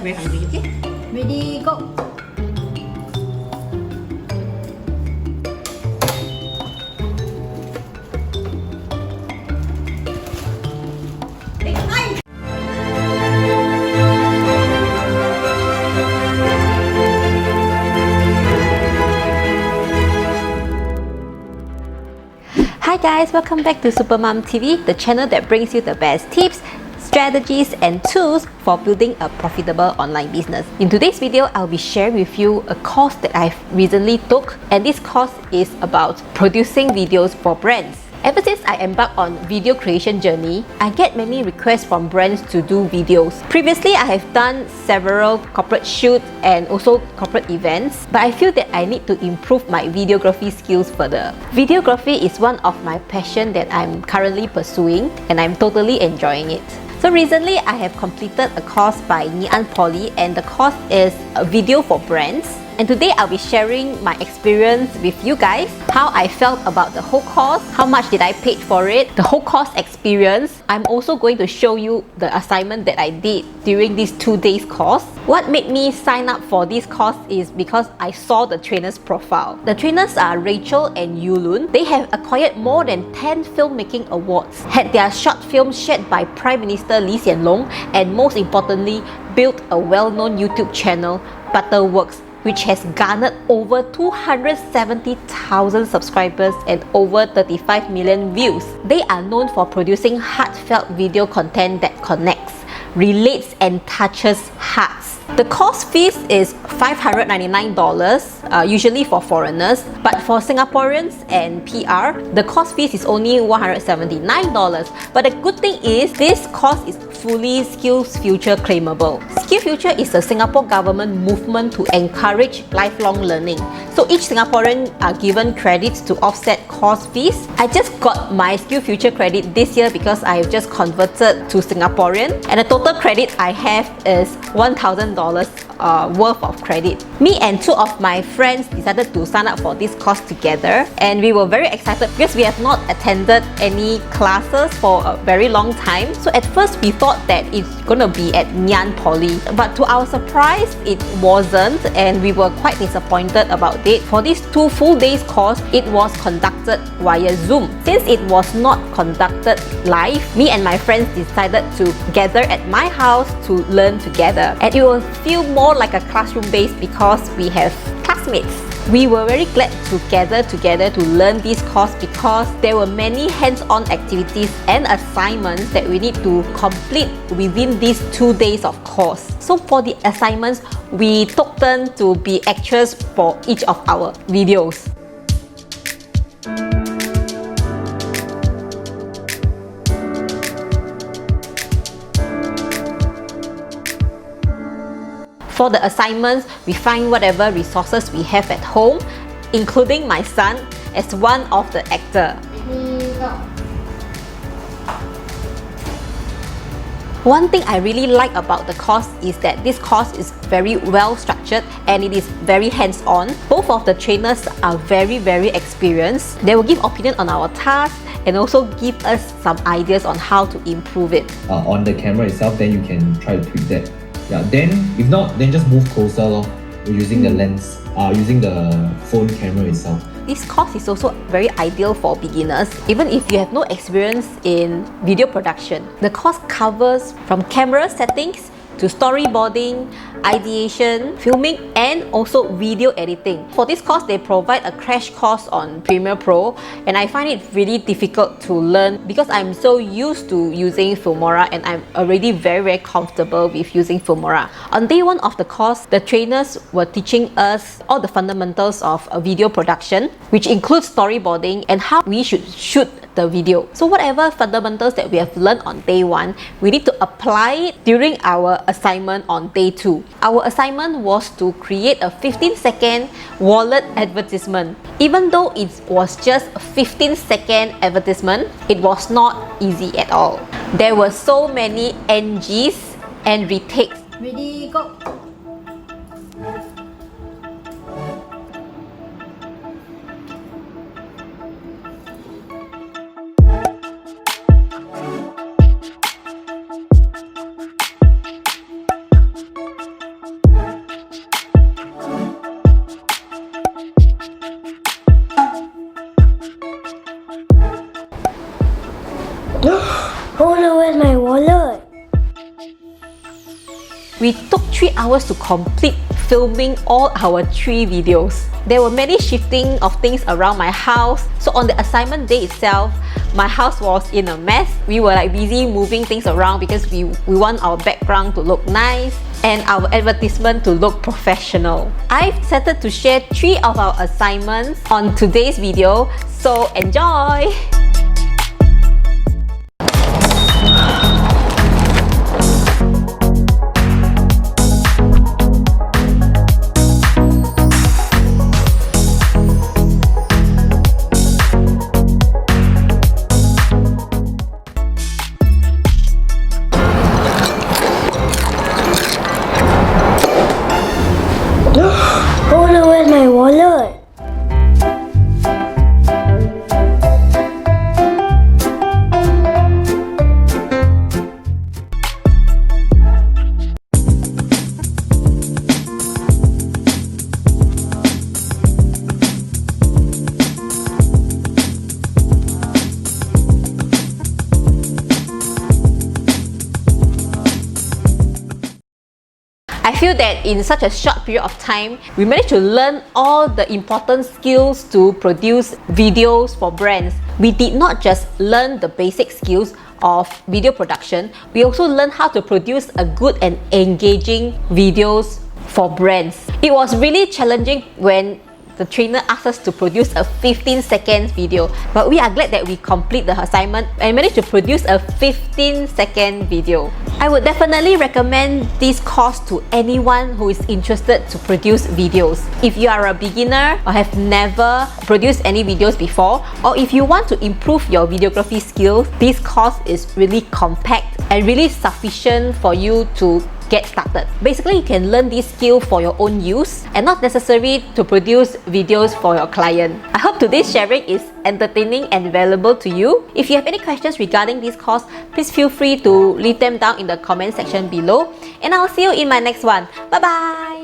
very hungry, okay? Ready, go! Hi guys, welcome back to Supermom TV, the channel that brings you the best tips, strategies and tools for building a profitable online business. In today's video, I'll be sharing with you a course that I've recently took, and this course is about producing videos for brands. Ever since I embarked on video creation journey, I get many requests from brands to do videos. Previously, I have done several corporate shoots and also corporate events, but I feel that I need to improve my videography skills further. Videography is one of my passions that I'm currently pursuing, and I'm totally enjoying it. So recently, I have completed a course by Ngee Ann Poly, and the course is a video for brands. And today I'll be sharing my experience with you guys, how I felt about the whole course, how much did I pay for it, the whole course experience. I'm also going to show you the assignment that I did during this 2 days course. What made me sign up for this course is because I saw the trainer's profile. The trainers are Rachel and Yulun. They have acquired more than 10 filmmaking awards, had their short films shared by Prime Minister Hsien, and most importantly, built a well-known YouTube channel, Butterworks, which has garnered over 270,000 subscribers and over 35 million views. They are known for producing heartfelt video content that connects, relates and touches hearts. The course fees is $599, usually for foreigners, but for Singaporeans and PR, the course fees is only $179. But the good thing is, this course is fully SkillsFuture claimable. SkillsFuture is a Singapore government movement to encourage lifelong learning. So each Singaporean are given credits to offset course fees. I just got my SkillsFuture credit this year because I have just converted to Singaporean, and the total credit I have is $1,000 worth of credit. Me and two of my friends decided to sign up for this course together, and we were very excited because we have not attended any classes for a very long time. So at first we thought that it's gonna be at Ngee Ann Poly, but to our surprise it wasn't, and we were quite disappointed about it. For this 2 full days course, it was conducted via Zoom. Since it was not conducted live, me and my friends decided to gather at my house to learn together, and it will feel more like a classroom base because we have classmates. We were very glad to gather together to learn this course because there were many hands-on activities and assignments that we need to complete within these 2 days of course. So for the assignments, we took turn to be actors for each of our videos. For the assignments, we find whatever resources we have at home, including my son as one of the actors. One thing I really like about the course is that this course is very well structured and it is very hands-on. Both of the trainers are very experienced. They will give opinion on our tasks and also give us some ideas on how to improve it. On the camera itself, then you can try to tweak that. Yeah, then if not, then just move closer lor, using the lens, using the phone camera itself. This course is also very ideal for beginners, even if you have no experience in video production. The course covers from camera settings to storyboarding, ideation, filming, and also video editing. For this course, they provide a crash course on Premiere Pro, and I find it really difficult to learn because I'm so used to using Filmora and I'm already very comfortable with using Filmora. On day 1 of the course, the trainers were teaching us all the fundamentals of video production, which includes storyboarding and how we should shoot the video. So whatever fundamentals that we have learned on day 1, we need to apply it during our assignment on day 2. Our assignment was to create a 15-second wallet advertisement. Even though it was just a 15-second advertisement, it was not easy at all. There were so many NGs and retakes. Ready, go! Oh no, where's my wallet? We took 3 hours to complete filming all our 3 videos. There were many shifting of things around my house. So on the assignment day itself, my house was in a mess. We were like busy moving things around because we want our background to look nice and our advertisement to look professional. I've decided to share 3 of our assignments on today's video, so enjoy! Oh no, where's my wallet? I feel that in such a short period of time, we managed to learn all the important skills to produce videos for brands. We did not just learn the basic skills of video production, we also learned how to produce a good and engaging videos for brands. It was really challenging when the trainer asked us to produce a 15-second video, but we are glad that we complete the assignment and managed to produce a 15-second video. I would definitely recommend this course to anyone who is interested to produce videos. If you are a beginner or have never produced any videos before, or if you want to improve your videography skills, this course is really compact and really sufficient for you to get started. Basically, you can learn this skill for your own use and not necessary to produce videos for your client. I hope today's sharing is entertaining and valuable to you. If you have any questions regarding this course, please feel free to leave them down in the comment section below, and I'll see you in my next one. Bye bye!